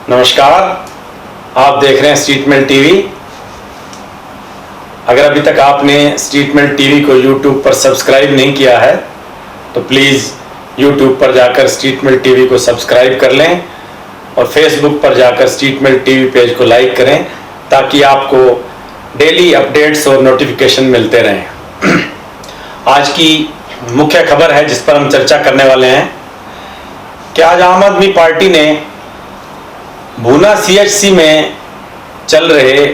नमस्कार, आप देख रहे हैं स्ट्रीट मेल टीवी। अगर अभी तक आपने स्ट्रीट मेल टीवी को यूट्यूब पर सब्सक्राइब नहीं किया है तो प्लीज़ यूट्यूब पर जाकर स्ट्रीट मेल टीवी को सब्सक्राइब कर लें और फेसबुक पर जाकर स्ट्रीट मेल टीवी पेज को लाइक करें ताकि आपको डेली अपडेट्स और नोटिफिकेशन मिलते रहें। आज की मुख्य खबर है जिस पर हम चर्चा करने वाले हैं कि आज आम आदमी पार्टी ने भूना सीएचसी में चल रहे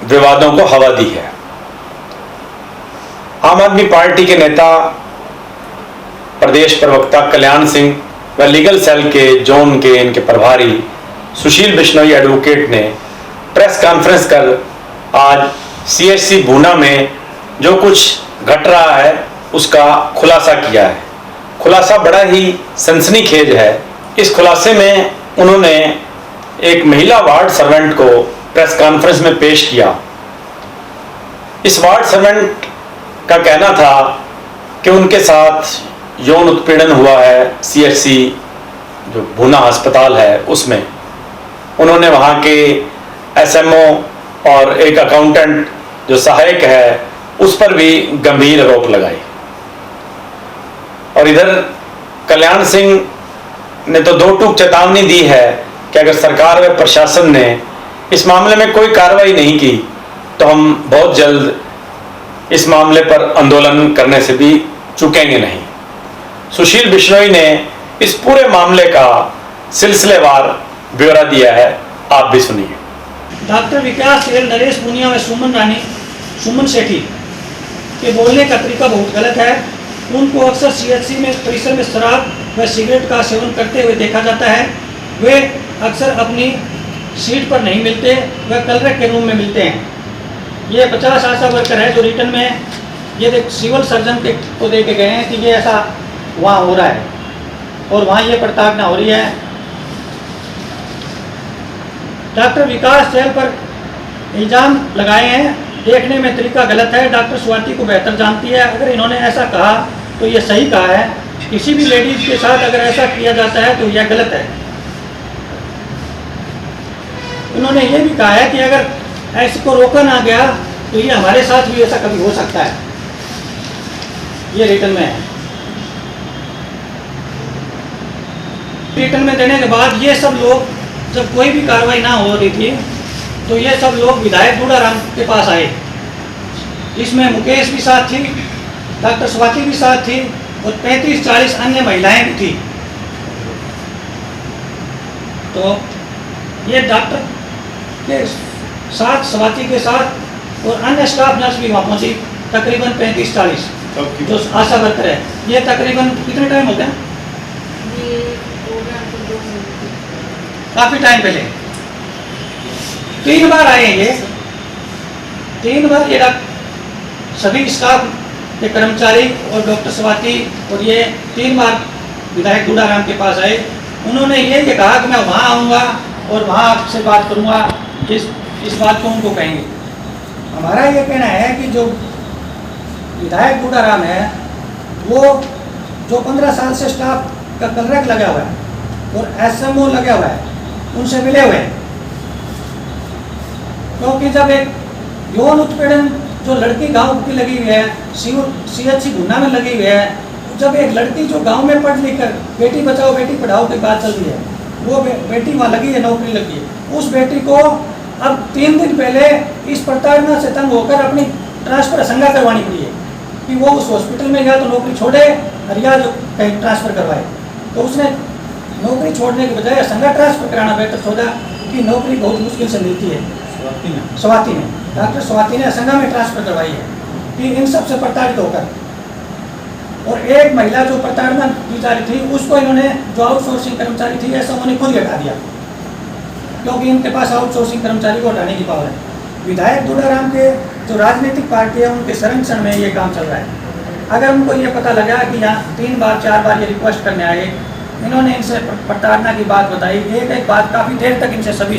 विवादों को हवा दी है। आम आदमी पार्टी के नेता प्रदेश प्रवक्ता कल्याण सिंह व लीगल सेल के जोन के इनके प्रभारी सुशील बिश्नोई एडवोकेट ने प्रेस कॉन्फ्रेंस कर आज सीएचसी भूना में जो कुछ घट रहा है उसका खुलासा किया है। खुलासा बड़ा ही सनसनीखेज है। इस खुलासे में उन्होंने एक महिला वार्ड सर्वेंट को प्रेस कॉन्फ्रेंस में पेश किया। इस वार्ड सर्वेंट का कहना था कि उनके साथ यौन उत्पीड़न हुआ है। सीएचसी जो भूना अस्पताल है उसमें उन्होंने वहाँ के एसएमओ और एक अकाउंटेंट जो सहायक है उस पर भी गंभीर आरोप लगाए। और इधर कल्याण सिंह ने तो दो टूक चेतावनी दी है कि अगर सरकार व प्रशासन ने इस मामले में कोई कार्रवाई नहीं की तो हम बहुत जल्द इस मामले पर आंदोलन करने से भी चूकेंगे नहीं। सुशील बिश्नोई ने इस पूरे मामले का सिलसिलेवार ब्यौरा दिया है, आप भी सुनिए। डॉक्टर विकास सेल, नरेश पुनिया व सुमन सेठी के बोलने का तरीका बहुत गलत है। उनको अक्सर सीएचसी में परिसर में शराब व सिगरेट का सेवन करते हुए देखा जाता है। वे अक्सर अपनी सीट पर नहीं मिलते, वे कलरक के रूम में मिलते हैं। ये 50 आशा वर्कर है जो रिटर्न में ये सिविल सर्जन को दे के गए हैं कि ये ऐसा वहाँ हो रहा है और वहाँ ये प्रताड़ना हो रही है। डॉक्टर विकास सेल पर इल्ज़ाम लगाए हैं, देखने में तरीका गलत है। डॉक्टर स्वाति को बेहतर जानती है। अगर इन्होंने ऐसा कहा तो ये सही कहा है। किसी भी लेडीज़ के साथ अगर ऐसा किया जाता है तो यह गलत है। उन्होंने ये भी कहा है कि अगर ऐसे को रोका ना गया तो ये हमारे साथ भी ऐसा कभी हो सकता है। ये रिटर्न में है। रिटर्न में देने के बाद ये सब लोग जब कोई भी कार्रवाई ना हो रही थी तो ये सब लोग विधायक दूडाराम के पास आए। इसमें मुकेश भी साथ थी, डॉक्टर स्वाति भी साथ थी और 35-40 अन्य महिलाएं भी थी। तो ये डॉक्टर के साथ, स्वाति के साथ और अन्य स्टाफ नर्स भी वहाँ पहुँची, तकरीबन 35-40 जो आशा वर्कर है। ये तकरीबन कितने टाइम हो गया? काफ़ी टाइम पहले 3 बार आए ये 3 बार ये सभी स्टाफ के कर्मचारी और डॉक्टर स्वाति और ये 3 बार विधायक दूडाराम के पास आए। उन्होंने ये कहा कि मैं वहाँ आऊँगा और वहाँ आपसे बात करूँगा। इस बात को उनको कहेंगे। हमारा ये कहना है कि जो विधायक दूडाराम है वो जो 15 साल से स्टाफ का कलरक लगा हुआ है और एसएमओ लगा हुआ है उनसे मिले हुए हैं। क्योंकि जब एक यौन उत्पीड़न जो लड़की गांव की लगी हुई है, सीएचसी भूना में लगी हुई है, जब एक लड़की जो गांव में पढ़ लिख कर बेटी बचाओ बेटी पढ़ाओ की बात चल रही है, वो बेटी वहाँ लगी है, नौकरी लगी है, उस बेटी को अब 3 दिन पहले इस प्रताड़ना से तंग होकर अपनी ट्रांसफ़र असंगा करवानी पड़ी है कि वो उस हॉस्पिटल में गया तो नौकरी छोड़े और या जो कहीं ट्रांसफ़र करवाए। तो उसने नौकरी छोड़ने के बजाय असंगा ट्रांसफ़र कराना बेहतर सोचा कि नौकरी बहुत मुश्किल से मिलती है। स्वाति ने डॉक्टर स्वाति ने असंगा में ट्रांसफ़र करवाई है कि इन सब से प्रताड़ित होकर। और एक महिला जो प्रताड़ना की जा रही थी उसको इन्होंने जो आउटसोर्सिंग कर्मचारी थी ऐसा उन्होंने खुद ही हटा दिया क्योंकि इनके पास आउटसोर्सिंग कर्मचारी को हटाने की पावर है। विधायक दूडाराम के जो राजनीतिक पार्टी है उनके संरक्षण में ये काम चल रहा है। अगर उनको ये पता लगा कि यहाँ 3 बार 4 बार ये रिक्वेस्ट करने आए, इन्होंने इनसे प्रताड़ना की बात बताई, एक बात काफ़ी देर तक इनसे सभी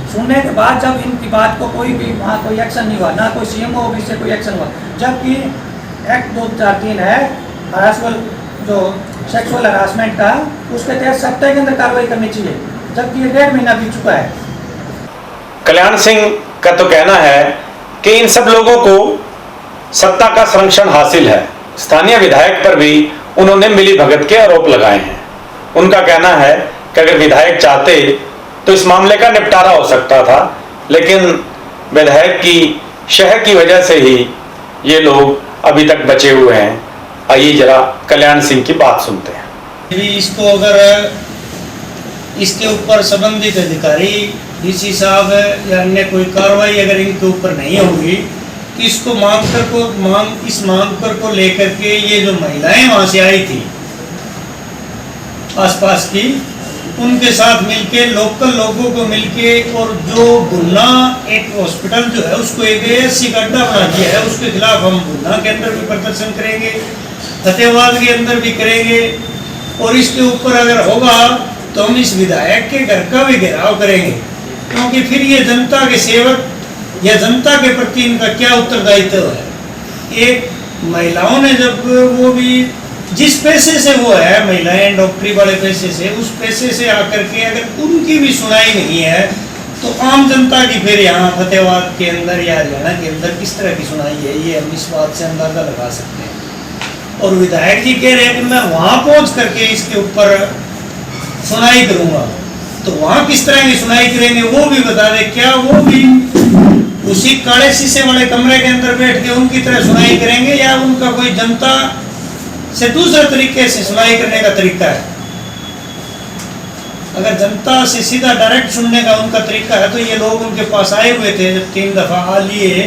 सुनने के बाद जब इनकी बात को कोई भी वहाँ कोई एक्शन नहीं हुआ, ना कोई सीएमओ ऑफिस से कोई एक्शन हुआ, जबकि एक्ट 243 है हरासमेंट जो सेक्सुअल हरासमेंट का, उसके तहत सप्ताह के अंदर कार्रवाई करनी चाहिए। जबकि ये 1.5 महीना बीत चुका है। कल्याण सिंह का तो कहना है कि इन सब लोगों को सत्ता का संरक्षण हासिल है। स्थानीय विधायक पर भी उन्होंने मिलीभगत के आरोप लगाए हैं। उनका कहना है कि अगर विधायक चाहते तो इस मामले का निपटारा हो सकता था, लेकिन विधायक की शह की वजह से ही ये लोग अभी तक बचे हुए हैं। आइए जरा कल्याण सिंह की बात सुनते हैं। इसको अगर इसके ऊपर संबंधित अधिकारी डीसी साहब या अन्य कोई कार्रवाई अगर इनके ऊपर नहीं होगी तो इसको इस मांग पर को लेकर के ये जो महिलाएं वहां से आई थी आसपास की, उनके साथ मिलके लोकल लोगों को मिलके और जो भुन्ना एक हॉस्पिटल जो है उसको एक ऐसी गड्ढा बना दिया है, उसके खिलाफ हम भुन्ना के अंदर भी प्रदर्शन करेंगे, फतेहाबाद के अंदर भी करेंगे। और इसके ऊपर अगर होगा तो हम इस विधायक के घर का भी घेराव करेंगे, क्योंकि फिर ये जनता के सेवक या जनता के प्रति इनका क्या उत्तरदायित्व है। एक महिलाओं ने जब वो भी जिस पैसे से वो है, महिलाएं डॉक्टरी वाले पैसे से, उस पैसे से आकर के अगर उनकी भी सुनाई नहीं है तो आम जनता की फिर यहाँ फतेहाबाद के अंदर या हरियाणा के अंदर किस तरह की सुनाई है, ये हम इस बात से अंदाजा लगा सकते हैं। और विधायक जी कह रहे हैं कि मैं वहां पहुंच करके इसके ऊपर सुनाई करूंगा, तो वहां किस तरह की सुनाई करेंगे वो भी बता दे। क्या वो भी उसी काले शीशे वाले कमरे के अंदर बैठ के उनकी तरह सुनाई करेंगे, या उनका कोई जनता से दूसरे तरीके से सुनाई करने का तरीका है? अगर जनता से सीधा डायरेक्ट सुनने का उनका तरीका है तो ये लोग उनके पास आए हुए थे जब 3 दफा आ लिए,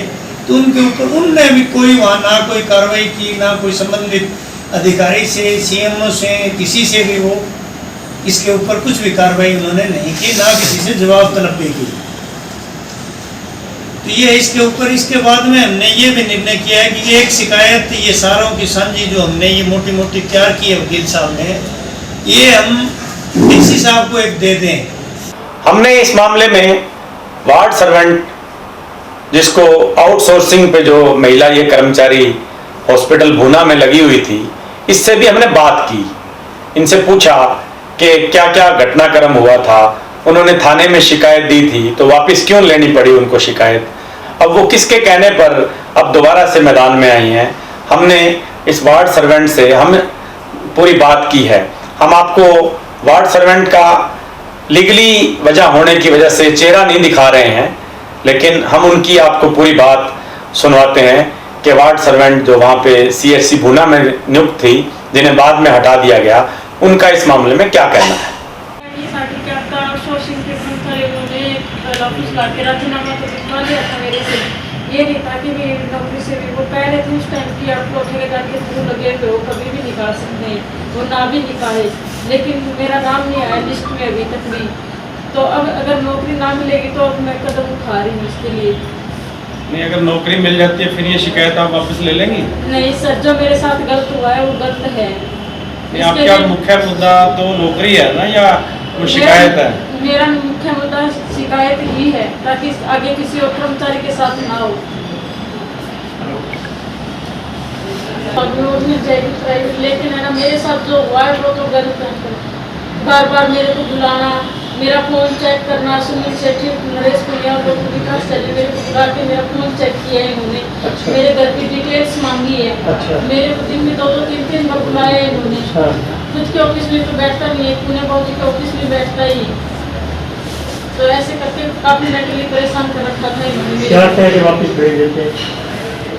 तो उनके ऊपर उनने भी कोई वहाँ ना कोई कार्रवाई की, ना कोई संबंधित अधिकारी से, सीएमओ से, किसी से भी वो इसके ऊपर कुछ भी कार्रवाई उन्होंने नहीं की, ना किसी से जवाब तलब भी की। तो ये इसके ऊपर इसके बाद में हमने ये भी निर्णय किया है कि एक शिकायत ये सारों की साझी जो हमने ये मोटी मोटी तैयार की है वकील साहब ने, ये हम डीसी साहब को एक दे दें। हमने इस मामले में वार्ड सर्वेंट जिसको आउटसोर्सिंग पे जो महिला ये कर्मचारी हॉस्पिटल भूना में लगी हुई थी, इससे भी हमने बात की। इनसे पूछा कि क्या क्या घटनाक्रम हुआ था, उन्होंने थाने में शिकायत दी थी तो वापस क्यों लेनी पड़ी उनको शिकायत, अब वो किसके कहने पर अब दोबारा से मैदान में आई हैं। हमने इस वार्ड सर्वेंट से हम पूरी बात की है। हम आपको वार्ड सर्वेंट का लीगली वजह होने की वजह से चेहरा नहीं दिखा रहे हैं, लेकिन हम उनकी आपको पूरी बात सुनवाते हैं कि वार्ड सर्वेंट जो वहाँ पे सीएचसी भूना में नियुक्त थी, जिन्हें बाद में हटा दिया गया, उनका इस मामले में क्या कहना है। राजीनामा तो लिखवा दिया था मेरे से, ये नहीं था कि मेरी नौकरी से भी वो पहले थे उस टाइम की आप लोग ठेकेदार के थ्रू लगे हुए हो, कभी भी निकाल सकते हैं, वो ना भी निकाले, लेकिन मेरा नाम नहीं आया लिस्ट में अभी तक भी। तो अब अगर नौकरी ना मिलेगी तो अब मैं कदम उठा रही हूँ इसके लिए। नहीं, अगर नौकरी मिल जाती है फिर ये शिकायत आप वापस ले लेंगी? नहीं सर, जो मेरे साथ गलत हुआ है वो गलत है। आपका मुख्य मुद्दा तो नौकरी है ना, या वो शिकायत है? मेरा मुख्य मुद्दा शिकायत ही है, ताकि आगे किसी और कर्मचारी के साथ ना हो। मिल जाएगी प्राइवेट, लेकिन है ना मेरे साथ जो हुआ है वो तो गलत है। बार बार मेरे को बुलाना, मेरा फोन चेक करना, सुनील सेठी, नरेश पुनिया और विकास चले मेरे को बुला के मेरा फोन चेक किया है इन्होंने। अच्छा। मेरे घर की डिटेल्स मांगी है। अच्छा। मेरे को दिन में 2-2, 3-3 बार बुलाया है इन्होंने। खुद के ऑफिस में तो बैठता नहीं है, पुणे बाबू के ऑफिस में बैठता ही, तो ऐसे करके काफी मेंटली परेशान कर रखा था इन्होंने। क्या कह के वापस भेज देते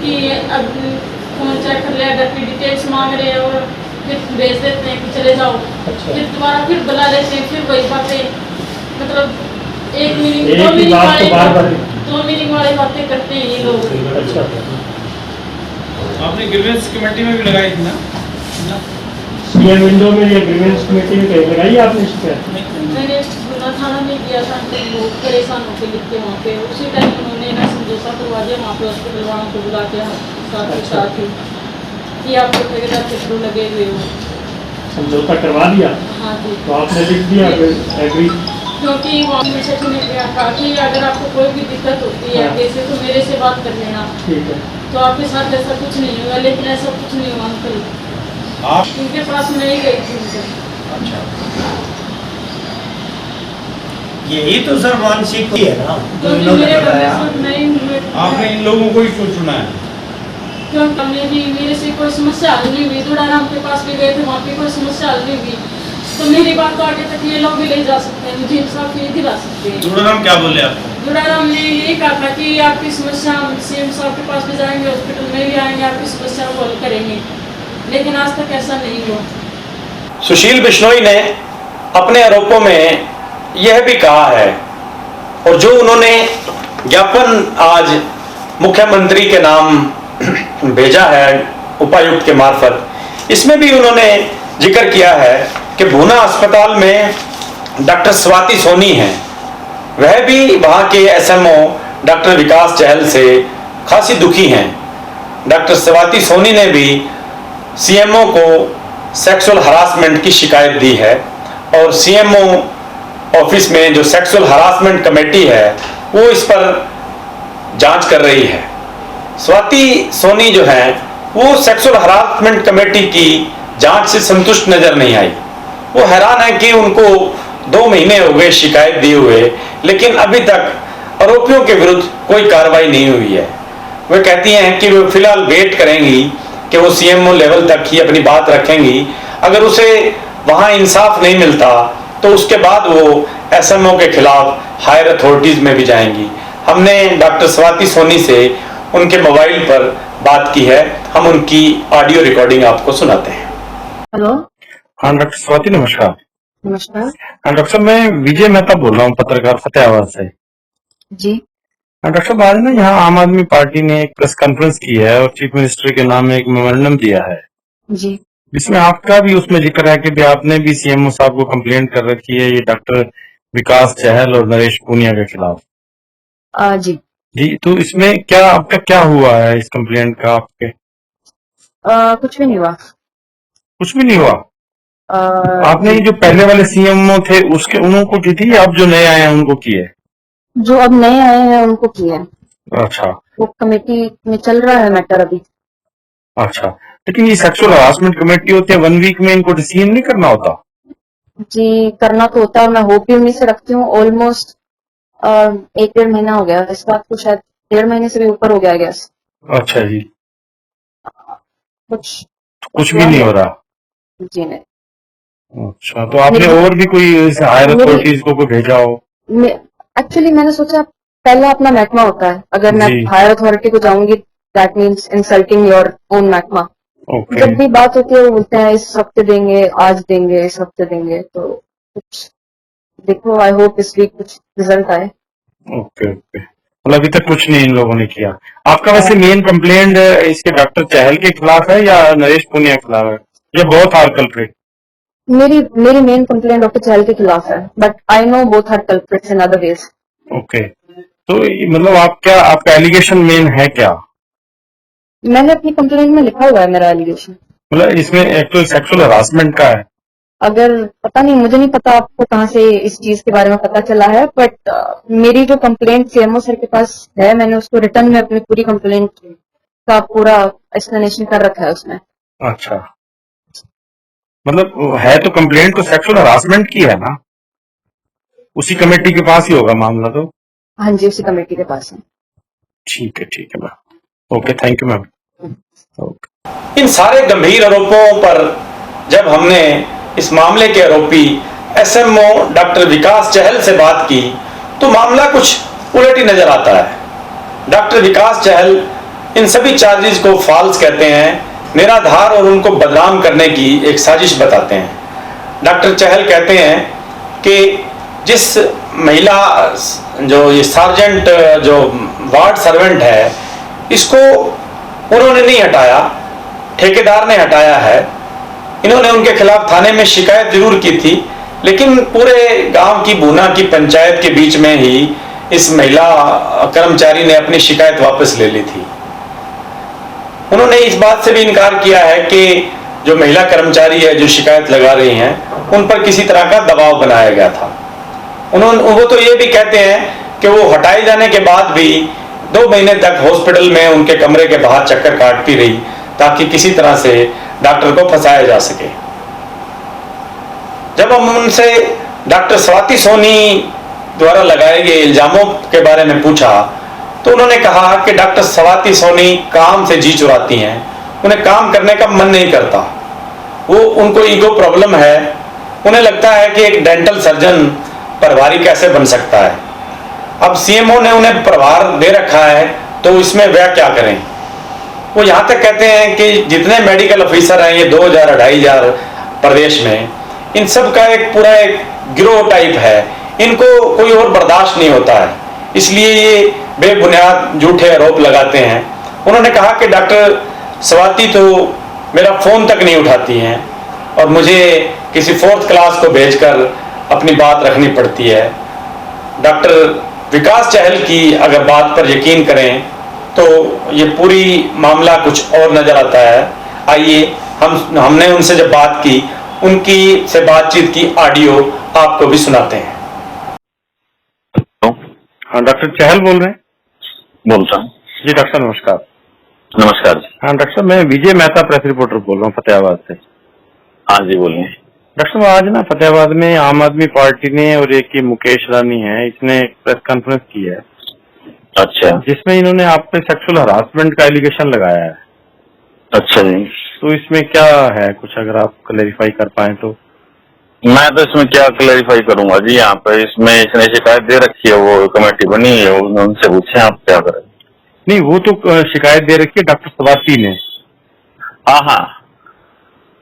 कि अब फोन चेक कर लिया, घर की डिटेल्स मांग रहे हैं और फिर भेज देते हैं कि चले जाओ। अच्छा। फिर दोबारा फिर बुला लेते हैं, फिर वही बातें, मतलब एक मीटिंग 2 मीटिंग वाली बातें करते हैं ये लोग। अच्छा। आपने ग्रीवेंस कमेटी में भी लगाई थी ना? ये विंडो में या ग्रीवेंस कमेटी में कहीं लगाई आपने शिकायत? मैंने थाना में किया था, वो परेशान होकर लिख के वहाँ पे उसी टाइम उन्होंने ना समझौता करवा दिया वहाँ पे हॉस्पिटल वालों को बुला के साथ ही कि आप तो ठेकेदार के थ्रू लगे हुए हो। समझौता करवा दिया? हाँ जी। तो आपने लिख दिया एग्री? क्योंकि वहाँ सेठी ने कहा कि अगर आपको कोई भी दिक्कत होती है आगे से तो मेरे से बात कर लेना। ठीक है। तो आपके साथ ऐसा कुछ नहीं हुआ, लेकिन ऐसा कुछ नहीं हुआ अंकल। आप इनके पास में ही गई थी उनके। अच्छा। यही तो सर मानसिक है ना जो क्योंकि इन्होंने मेरे घर में बताया। सब नहीं हुए। आपने इन लोगों को ही क्यों चुना है? क्योंकि मेरे से कोई समस्या हल नहीं हुई। दुड़ाराम के पास भी गए थे, वहाँ पे कोई समस्या हल नहीं हुई। तो मेरी बात तो आगे तक ये लोग भी ले जा सकते हैं, मुझे इंसाफ ये दिला सकते हैं। जुड़ाराम क्या बोले आपको? दुड़ाराम ने यही कहा था कि आपकी समस्या हम सीएम साहब के पास भी जाएंगे, हॉस्पिटल में भी आएंगे, आपकी समस्या को हल करेंगे। लेकिन आज तक ऐसा नहीं हुआ। सुशील बिश्नोई ने अपने आरोपों में यह भी कहा है, और जो उन्होंने ज्ञापन आज मुख्यमंत्री के नाम भेजा है उपायुक्त के मार्फत, इसमें भी उन्होंने जिक्र किया है कि भूना अस्पताल में डॉक्टर स्वाति सोनी हैं, वह भी वहां के एसएमओ डॉक्टर विकास चहल से खासी दुखी हैं। डॉक्टर स्वाति सोनी ने भी सीएमओ को सेक्सुअल हरासमेंट की शिकायत दी है, और सीएमओ ऑफिस में जो सेक्सुअल हरासमेंट कमेटी है वो इस पर जांच कर रही है। स्वाति सोनी जो है वो सेक्सुअल हरासमेंट कमेटी की जांच से संतुष्ट नजर नहीं आई। वो हैरान है कि उनको 2 महीने हो गए शिकायत दिए हुए, लेकिन अभी तक आरोपियों के विरुद्ध कोई कार्रवाई नहीं हुई है। वे कहती हैं कि वे फिलहाल वेट करेंगी कि वो सीएमओ लेवल तक ही अपनी बात रखेंगी। अगर उसे वहां इंसाफ नहीं मिलता तो उसके बाद वो एसएमओ के खिलाफ हायर अथॉरिटीज में भी जाएंगी। हमने डॉक्टर स्वाति सोनी से उनके मोबाइल पर बात की है, हम उनकी ऑडियो रिकॉर्डिंग आपको सुनाते हैं। हेलो, हाँ डॉक्टर स्वाति नमस्कार। नमस्कार हाँ डॉक्टर साहब, मैं विजय मेहता बोल रहा हूँ, पत्रकार फतेहाबाद से। जी। हाँ डॉक्टर साहब, आज ना यहाँ आम आदमी पार्टी ने एक प्रेस कॉन्फ्रेंस की है और चीफ मिनिस्टर के नाम में एक मेमोरेंडम दिया है, जी। जिसमें आपका भी उसमें जिक्र है कि भी आपने भी सीएमओ साहब को कंप्लेंट कर रखी है, ये डॉक्टर विकास चहल और नरेश पूनिया के खिलाफ। जी। जी, तो इसमें क्या आपका क्या हुआ है इस कंप्लेंट का आपके? कुछ भी नहीं हुआ। कुछ भी नहीं हुआ? आपने जी। जो पहले वाले सीएमओ थे उसके उनको की थी, अब जो नए आए हैं उनको की है? जो अब नए आए हैं उनको किया है, अच्छा वो कमेटी में चल रहा है मैटर अभी। अच्छा, लेकिन ये सेक्सुअल हरासमेंट कमेटी होती है, 1 वीक में इनको डिसीजन नहीं करना होता? जी, करना तो होता है। मैं होप भी उन्हीं से रखती हूँ। ऑलमोस्ट 1-1.5 महीना हो गया, इस बात को शायद 1.5 महीने से भी ऊपर हो गया गैस। अच्छा जी, कुछ भी नहीं हो रहा? जी नहीं। अच्छा, तो आपने और भी कोई हायर अथॉरिटीज को भेजा हो? एक्चुअली मैंने सोचा पहला अपना महकमा होता है, अगर मैं जी। हायर अथॉरिटी को जाऊंगी that means insulting your own महकमा। ओके, जब भी बात होती है वो बोलते हैं इस हफ्ते देंगे, आज देंगे, इस हफ्ते देंगे। तो कुछ देखो, आई होप इस वीक कुछ रिजल्ट आए। ओके ओके, मतलब अभी तक कुछ नहीं इन लोगों ने किया। आपका वैसे मेन कंप्लेंट इसके डॉक्टर चहल के खिलाफ है या नरेश पूनिया के खिलाफ है, या बोथ आर कल्प्रिट? मेरी मेन कंप्लेंट डॉक्टर चहल के खिलाफ है, but I know both are culprits in other ways. Okay, तो मतलब आपका एलिगेशन मेन है क्या? मैंने अपनी कंप्लेंट में लिखा हुआ है मेरा एलिगेशन। मतलब इसमें एक तो सेक्सुअल हरासमेंट का है। अगर पता नहीं, मुझे नहीं पता आपको कहाँ से इस चीज के बारे में पता चला है, बट मेरी जो कंप्लेंट सीएमओ सर के पास है, मैंने उसको रिटर्न में अपनी पूरी कंप्लेंट का पूरा एक्सप्लेनेशन कर रखा है उसमें। अच्छा, मतलब है तो कंप्लेंट तो सेक्सुअल हरासमेंट की है ना, उसी कमेटी के पास ही होगा मामला तो? हाँ जी, उसी कमेटी के पास है। ठीक है ma'am. Okay, thank you ma'am. Okay. इन सारे गंभीर आरोपों पर जब हमने इस मामले के आरोपी एसएमओ डॉक्टर विकास चहल से बात की तो मामला कुछ उलट ही नजर आता है। डॉक्टर विकास चहल इन सभी चार्जेस को फॉल्स कहते हैं, निराधार और उनको बदनाम करने की एक साजिश बताते हैं। डॉक्टर चहल कहते हैं कि जिस महिला जो ये सार्जेंट जो वार्ड सर्वेंट है, इसको उन्होंने नहीं हटाया, ठेकेदार ने हटाया है। इन्होंने उनके खिलाफ थाने में शिकायत जरूर की थी, लेकिन पूरे गांव की भूना की पंचायत के बीच में ही इस महिला कर्मचारी ने अपनी शिकायत वापस ले ली थी। उन्होंने इस बात से भी इनकार किया है कि जो महिला कर्मचारी है जो शिकायत लगा रही हैं, उन पर किसी तरह का दबाव बनाया गया था। वो तो ये भी कहते हैं कि वो हटाए जाने के बाद भी 2 महीने तक हॉस्पिटल में उनके कमरे के बाहर चक्कर काटती रही ताकि किसी तरह से डॉक्टर को फंसाया जा सके। जब हम उनसे डॉक्टर स्वाति सोनी द्वारा लगाए गए इल्जामों के बारे में पूछा तो उन्होंने कहा कि डॉक्टर स्वाति सोनी काम से जी चुराती हैं, उन्हें काम करने का मन नहीं करता, वो उनको ईगो प्रॉब्लम है, उन्हें लगता है कि एक डेंटल सर्जन प्रभारी कैसे बन सकता है। अब सीएमओ ने उन्हें प्रभार दे रखा है तो इसमें वह क्या करें। वो यहाँ तक कहते हैं कि जितने मेडिकल ऑफिसर हैं ये 2000-2500 प्रदेश में, इन सब का एक पूरा एक गिरोह टाइप है, इनको कोई और बर्दाश्त नहीं होता है, इसलिए ये बेबुनियाद झूठे आरोप लगाते हैं। उन्होंने कहा कि डॉक्टर स्वाति तो मेरा फोन तक नहीं उठाती हैं और मुझे किसी 4th क्लास को भेजकर अपनी बात रखनी पड़ती है। डॉक्टर विकास चहल की अगर बात पर यकीन करें तो ये पूरी मामला कुछ और नजर आता है। आइए हमने उनसे जब बात की, उनकी से बातचीत की ऑडियो आपको भी सुनाते हैं। हाँ, डॉक्टर चहल बोल रहे हैं? बोलता हूँ जी डॉक्टर साहब नमस्कार। नमस्कार जी। हाँ डॉक्टर साहब, मैं विजय मेहता प्रेस रिपोर्टर बोल रहा हूँ फतेहाबाद से। हाँ जी बोलिए। डॉक्टर साहब, आज ना फतेहाबाद में आम आदमी पार्टी ने और एक ये मुकेश रानी है, इसने एक प्रेस कॉन्फ्रेंस की है। अच्छा जिसमें इन्होंने आप पे सेक्सुअल हरासमेंट का एलिगेशन लगाया है। अच्छा जी। तो इसमें क्या है, कुछ अगर आप क्लैरिफाई कर पाए तो। मैं तो इसमें क्या क्लैरिफाई करूंगा जी, यहाँ पे इसमें इसने शिकायत दे रखी है, वो कमेटी बनी है, उनसे पूछे आप क्या करें। नहीं, वो तो शिकायत दे रखी है डॉक्टर स्वाति ने। हाँ हाँ,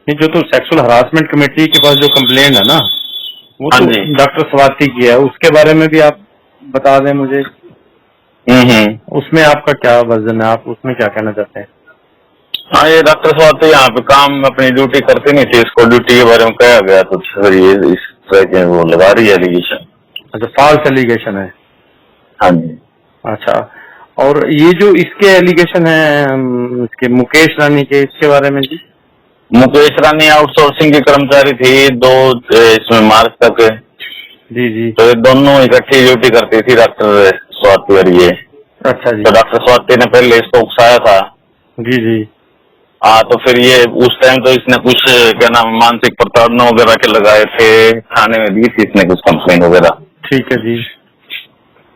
नहीं, जो तो सेक्सुअल हरासमेंट कमेटी के पास जो कंप्लेंट है ना, वो हाँ तो जी। डॉक्टर स्वाति की है, उसके बारे में भी आप बता दें मुझे। उसमें आपका क्या वर्जन है, आप उसमें क्या कहना चाहते हैं? हाँ, ये डॉक्टर स्वाति यहाँ पे काम अपनी ड्यूटी करते नहीं थे, इसको ड्यूटी के बारे में कहा गया तो फिर ये इस तरह के वो लगा रही है एलिगेशन। अच्छा, फॉल्स एलिगेशन है। हाँ जी। अच्छा, और ये जो इसके एलिगेशन है इसके मुकेश रानी के, इसके बारे में जी। मुकेश रानी आउटसोर्सिंग की कर्मचारी थी, इसमें मार्च तक। जी जी। तो ये दोनों इकट्ठी ड्यूटी करती थी, डॉक्टर स्वाति और ये। अच्छा जी। तो डॉक्टर स्वाति ने पहले इसको उकसाया था। जी जी। हाँ, तो फिर ये उस टाइम तो इसने कुछ क्या नाम मानसिक प्रताड़ना वगैरह के लगाए थे, थाने में दी थी इसने कुछ कंप्लेन वगैरह। ठीक है जी।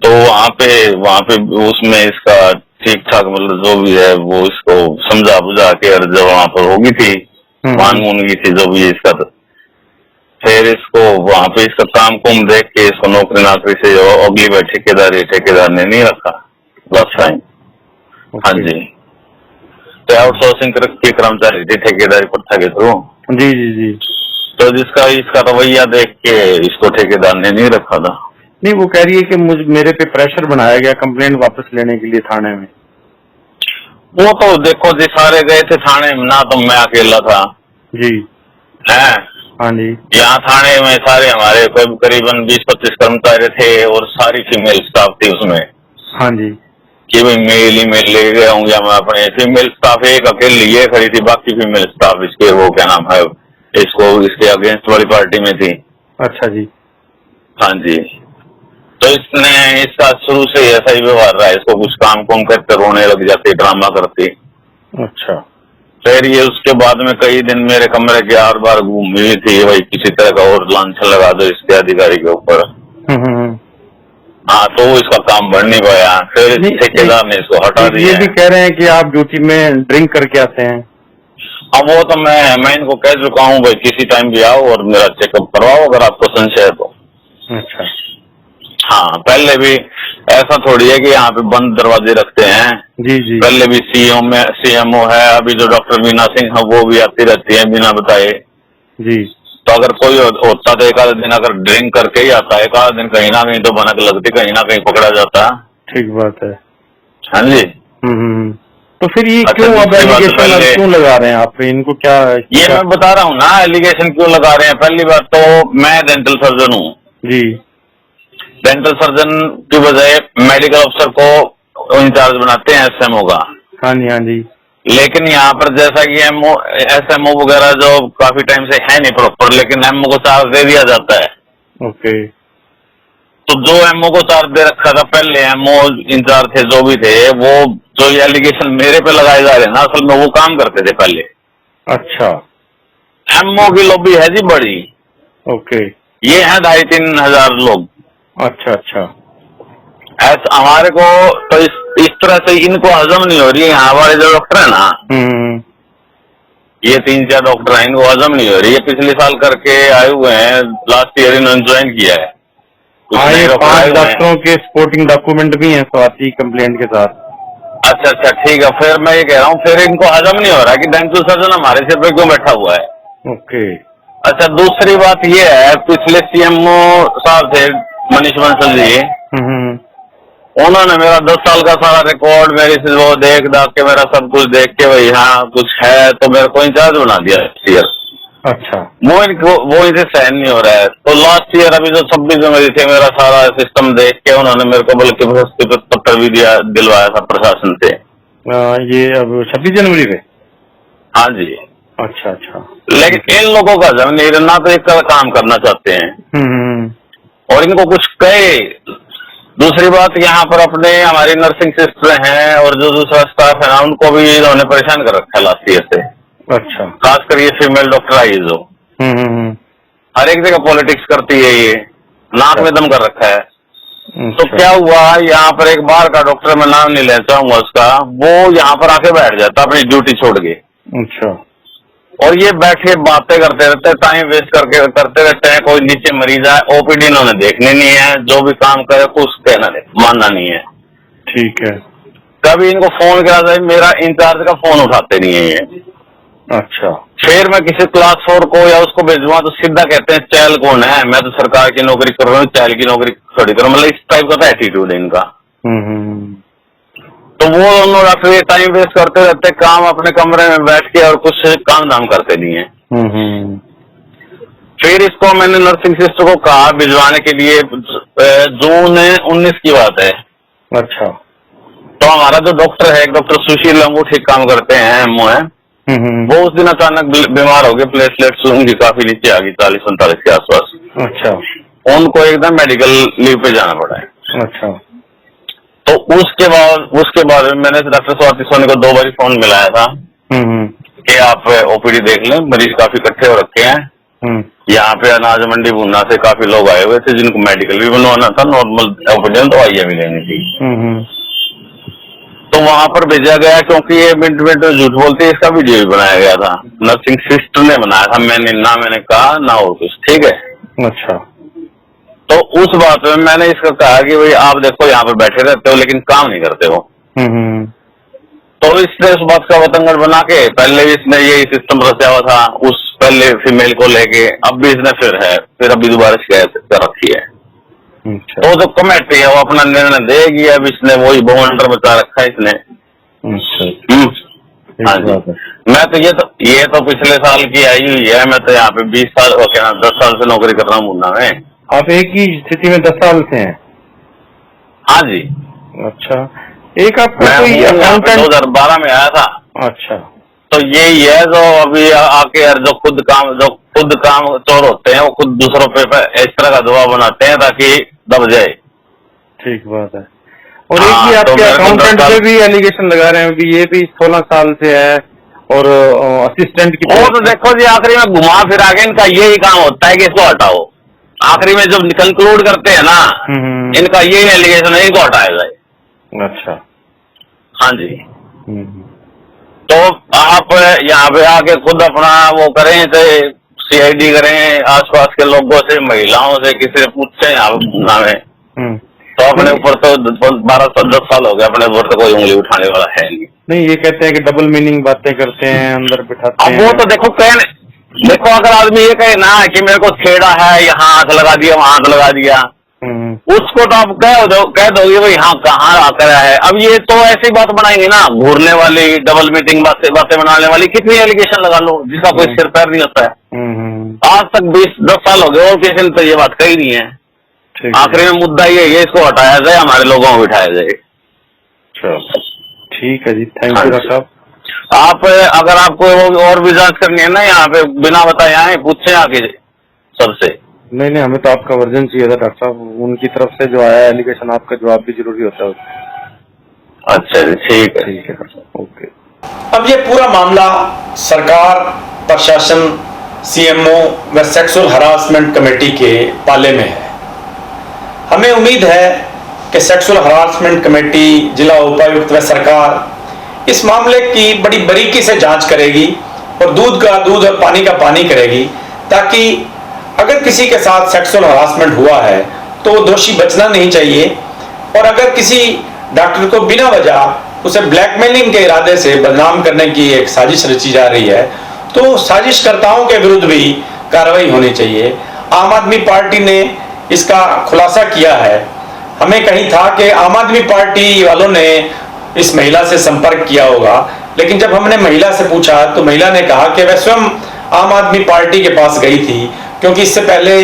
तो वहाँ पे उसमें इसका ठीक ठाक मतलब जो भी है वो इसको समझा बुझा के, और जब वहाँ पर होगी थी मानगुन की थी जो भी इसका, तो फिर इसको वहाँ पे इसका काम कुम देख के इसको नौकरी से अगली बार ठेकेदार ने नहीं रखा लास्ट टाइम। हाँ जी, तो आउटसोर्सिंग की कर्मचारी थी ठेकेदारी प्रथा के थ्रू। जी जी जी। तो जिसका इसका रवैया देख के इसको ठेकेदार ने नहीं रखा था। नहीं, वो कह रही है कि मेरे पे प्रेशर बनाया गया कंप्लेंट वापस लेने के लिए थाने में। वो तो देखो जी, सारे गए थे थाने में ना, तो मैं अकेला था जी। है। हाँ जी। यहाँ थाने में सारे हमारे करीबन 20-25 कर्मचारी थे और सारी फीमेल स्टाफ थी उसमें। हाँ जी। कि भाई मेल ईमेल ले गया हूँ या मैं अपने फीमेल स्टाफ एक अकेले ये खड़ी थी, बाकी फीमेल स्टाफ इसके वो क्या नाम है इसके अगेंस्ट वाली पार्टी में थी। अच्छा जी। हाँ जी। तो इसका शुरू से ऐसा ही व्यवहार रहा है, इसको कुछ काम कुम करते रोने लग जाती, ड्रामा करती। अच्छा। फिर ये उसके बाद में कई दिन मेरे कमरे के 8 बार घूमी थी, भाई किसी तरह का और लांछन लगा दो इसके अधिकारी के ऊपर। हाँ, तो इसका काम बढ़ नहीं पाया, फिर ठेकेदार ने इसको हटा दिया। ये भी कह रहे हैं कि आप ड्यूटी में ड्रिंक करके आते हैं। अब वो तो मैं इनको कह चुका हूँ, भाई किसी टाइम भी आओ और मेरा चेकअप करवाओ अगर आपको संशय है तो। अच्छा। हाँ, पहले भी ऐसा थोड़ी है कि यहाँ पे बंद दरवाजे रखते हैं। जी जी। पहले भी सीएमओ है, अभी जो डॉक्टर मीना सिंह है वो भी आती रहती है बिना बताए। जी। तो अगर कोई होता तो एक आध दिन अगर ड्रिंक करके ही आता है, एक आध दिन कहीं ना कहीं तो भनक लगती, कहीं ना कहीं पकड़ा जाता। ठीक बात है। हाँ जी। तो फिर ये क्यों अब एलिगेशन क्यों लगा रहे हैं आप, इनको क्या? ये मैं बता रहा हूँ ना, एलिगेशन क्यों लगा रहे हैं। पहली बात तो मैं डेंटल सर्जन हूँ जी। डेंटल सर्जन की बजाय मेडिकल अफसर को इंचार्ज बनाते हैं एसएमओ का। हाँ जी। हाँ जी। लेकिन यहाँ पर जैसा कि एसएमओ वगैरह जो काफी टाइम से है नहीं प्रॉपर, लेकिन एमओ को चार्ज दे दिया जाता है। ओके। तो जो एमओ को चार्ज दे रखा था पहले, एमओ इंचार्ज थे जो भी थे, वो जो ये एलिगेशन मेरे पे लगाए जा रहे हैं ना, असल में वो काम करते थे पहले। अच्छा। एमओ की लॉबी है जी बड़ी। ओके। ये है 2500-3000 लोग। अच्छा अच्छा। ऐसा हमारे को तो इस तरह से इनको हजम नहीं हो रही है। यहाँ हमारे जो डॉक्टर है ना, ये 3-4 डॉक्टर हैं, इनको हजम नहीं हो रही है। पिछले साल करके आए हुए हैं, लास्ट ईयर इन्होंने ज्वाइन किया है। हाँ, ये 5 डॉक्टरों के सपोर्टिंग डॉक्यूमेंट भी हैं स्वाति कंप्लेंट के साथ। अच्छा अच्छा, ठीक है। फिर मैं ये कह रहा हूँ, फिर इनको हजम नहीं हो रहा कि डेंटल सर्जन हमारे सिर पे क्यों बैठा हुआ है। ओके। अच्छा, दूसरी बात ये है, पिछले सीएमओ साहब थे मनीष बंसल जी, उन्होंने मेरा 10 साल का सारा रिकॉर्ड मेरी से वो देख दाख के, मेरा सब कुछ देख के, भाई हाँ कुछ है तो मेरे को इंचार्ज बना दिया ईयर। अच्छा। वो इनसे सहन नहीं हो रहा है। तो लास्ट ईयर अभी जो 26 जनवरी थे, मेरा सारा सिस्टम देख के उन्होंने मेरे को बल्कि पत्र भी दिलवाया था प्रशासन से। ये अब 26 जनवरी पे? हाँ जी। अच्छा अच्छा। लेकिन इन लोगों का जब नहीं ना तो एक काम करना चाहते हैं और इनको कुछ कहे। दूसरी बात, यहाँ पर अपने हमारी नर्सिंग सिस्टर हैं और जो दूसरा स्टाफ है ना, उनको भी इन्होंने परेशान कर रखा है लास्ट ईयर से। अच्छा। खासकर ये फीमेल डॉक्टर आई जो हर एक जगह पॉलिटिक्स करती है, ये नाक में दम कर रखा है। तो क्या हुआ, यहाँ पर एक बार का डॉक्टर, मैं नाम नहीं लेना चाहूंगा उसका, वो यहाँ पर आके बैठ जाता अपनी ड्यूटी छोड़ के। अच्छा। और ये बैठे बातें करते रहते हैं, टाइम वेस्ट करते रहते हैं। कोई नीचे मरीज आए, ओपीडी इन्होंने देखने नहीं है, जो भी काम करे कुछ कहना नहीं, मानना नहीं है। ठीक है। कभी इनको फोन किया जाए, मेरा इंचार्ज का फोन उठाते नहीं है ये। अच्छा। फिर मैं किसी क्लास 4 को या उसको भेजूंगा तो सीधा कहते हैं चैल कौन है, मैं तो सरकार की नौकरी कर रहा हूँ, चैल की नौकरी थोड़ी करूँ। मतलब इस टाइप का एटीट्यूड है इनका। तो वो दोनों डॉक्टर टाइम वेस्ट करते रहते, काम अपने कमरे में बैठ के और कुछ काम धाम करते नहीं है। फिर इसको मैंने नर्सिंग सिस्टर को कहा भिजवाने के लिए, जून 19 की बात है। अच्छा। तो हमारा जो डॉक्टर है, एक डॉक्टर सुशील, वो ठीक काम करते हैं, एमओ है, वो उस दिन अचानक बीमार हो गए, प्लेटलेट्स उनकी काफी नीचे आ गई, 40-45 के आसपास। अच्छा। उनको एकदम मेडिकल लीव पे जाना पड़ा है। अच्छा। तो उसके बाद मैंने डॉक्टर स्वाति सोनी को 2 बार फोन मिलाया था कि आप ओपीडी देख लें, मरीज काफी इकट्ठे हो रखे हैं। यहाँ पे अनाज मंडी भूना से काफी लोग आए हुए थे जिनको मेडिकल भी बनवाना था, नॉर्मल ओपीडी में दवाइयां भी लेनी थी। तो वहां पर भेजा गया, क्योंकि ये मिनट मिनट झूठ बोलते, इसका वीडियो भी बनाया गया था। नर्सिंग सिस्टर ने बनाया था, मैंने कहा ना और कुछ। ठीक है। अच्छा। तो उस बात में मैंने इसका कहा कि भाई आप देखो यहाँ पर बैठे रहते हो लेकिन काम नहीं करते हो। तो इसने उस बात का वतंगड़ बना के पहले भी इसने यही सिस्टम रचा हुआ था उस पहले फीमेल को लेके, अब भी इसने फिर अभी दोबारा शिकायत कर रखी है। तो जो कमेटी है वो अपना निर्णय देगी। अब इसने वही बहुमंडल बचा रखा है इसने। हाँ जी। मैं तो ये तो पिछले साल की आई हुई है। मैं तो यहाँ पे 20 साल हो गया, 10 साल से नौकरी कर रहा हूँ मुन्ना में। आप एक ही स्थिति में 10 साल से हैं? हाँ जी। अच्छा। एक आपका मैं कोई अकाउंटेंट 2012 में आया था। अच्छा। तो यही है जो अभी आके जो खुद काम चोर होते हैं, वो खुद दूसरों पे इस तरह का दबाव बनाते हैं ताकि दब जाए। ठीक बात है। और एक ही आपके अकाउंटेंट पे भी एलिगेशन लगा रहे हैं, अभी ये भी 16 साल से है और असिस्टेंट की। वो तो देखो जी, आखिरी में घुमा फिरा के इनका यही काम होता है कि इसको हटाओ। आखिरी में जब कंक्लूड करते हैं ना, इनका यही एलिगेशन है, इनको हटाया जाए। अच्छा। हाँ जी। तो आप यहाँ पे आके खुद अपना वो करें, चाहे सीआईडी करें, आसपास के लोगों से, महिलाओं से, किसी से पूछे यहाँ में। तो अपने ऊपर तो 12-10 साल हो गए, अपने ऊपर तो कोई उंगली उठाने वाला है नहीं। ये कहते हैं कि डबल मीनिंग बातें करते हैं, अंदर बिठाते हैं। अब वो तो देखो अगर आदमी ये कहे ना कि मेरे को छेड़ा है, यहाँ हाथ लगा दिया, वहाँ हाथ लगा दिया, उसको तो आप कह दोगे भाई हाँ कहाँ आकर है। अब ये तो ऐसी बात बनाएंगे ना, घूरने वाली, डबल मीटिंग बातें बनाने वाली, कितनी एलिगेशन लगा लो जिसका कोई सिर पैर नहीं होता है। आज तक 20-10 साल हो गए और किसी ने तो ये बात कही नहीं है। आखिरी में मुद्दा ये है, इसको हटाया जाए, हमारे लोगों को बिठाया जाए। ठीक है जी, थैंक यू डॉक्टर साहब। आप अगर आपको और भी जांच करनी है ना, यहाँ पे बिना बताए आए, पूछे आके सबसे। नहीं, हमें तो आपका वर्जन चाहिए था डॉक्टर साहब। उनकी तरफ से जो आया एलिगेशन, आपका जवाब भी जरूरी होता है। अच्छा जी, ठीक है डॉक्टर साहब, ओके। अब ये पूरा मामला सरकार, प्रशासन, सीएमओ व सेक्सुअल हरासमेंट कमेटी के पाले में है। हमें उम्मीद है कि सेक्सुअल हरासमेंट कमेटी, जिला उपायुक्त व सरकार इस मामले की बड़ी बारीकी से जांच करेगी और दूध का दूध और पानी का पानी करेगी, ताकि अगर किसी के साथ सेक्सुअल हरासमेंट हुआ है तो वो दोषी बचना नहीं चाहिए। और अगर किसी डॉक्टर को बिना वजह उसे ब्लैकमेलिंग के इरादे से बदनाम करने की एक साजिश रची जा रही है, तो साजिशकर्ताओं के विरुद्ध भी कार्रवाई होनी चाहिए। आम आदमी पार्टी ने इसका खुलासा किया है। हमें कहीं था कि आम आदमी पार्टी वालों ने इस महिला से संपर्क किया होगा, लेकिन जब हमने महिला से पूछा तो महिला ने कहा कि वह स्वयं आम आदमी पार्टी के पास गई थी, क्योंकि इससे पहले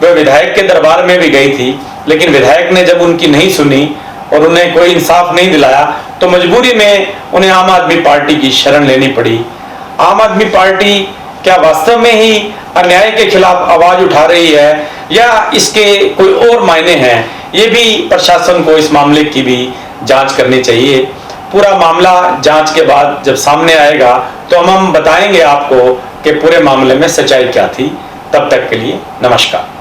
वह विधायक के दरबार में भी गई थी, लेकिन विधायक ने जब उनकी नहीं सुनी और उन्हें कोई इंसाफ नहीं दिलाया तो मजबूरी में उन्हें आम आदमी पार्टी की शरण लेनी पड़ी। आम आदमी पार्टी क्या वास्तव में ही अन्याय के खिलाफ आवाज उठा रही है या इसके कोई और मायने हैं? ये भी प्रशासन को इस मामले की भी जांच करनी चाहिए। पूरा मामला जांच के बाद जब सामने आएगा तो हम बताएंगे आपको कि पूरे मामले में सच्चाई क्या थी। तब तक के लिए नमस्कार।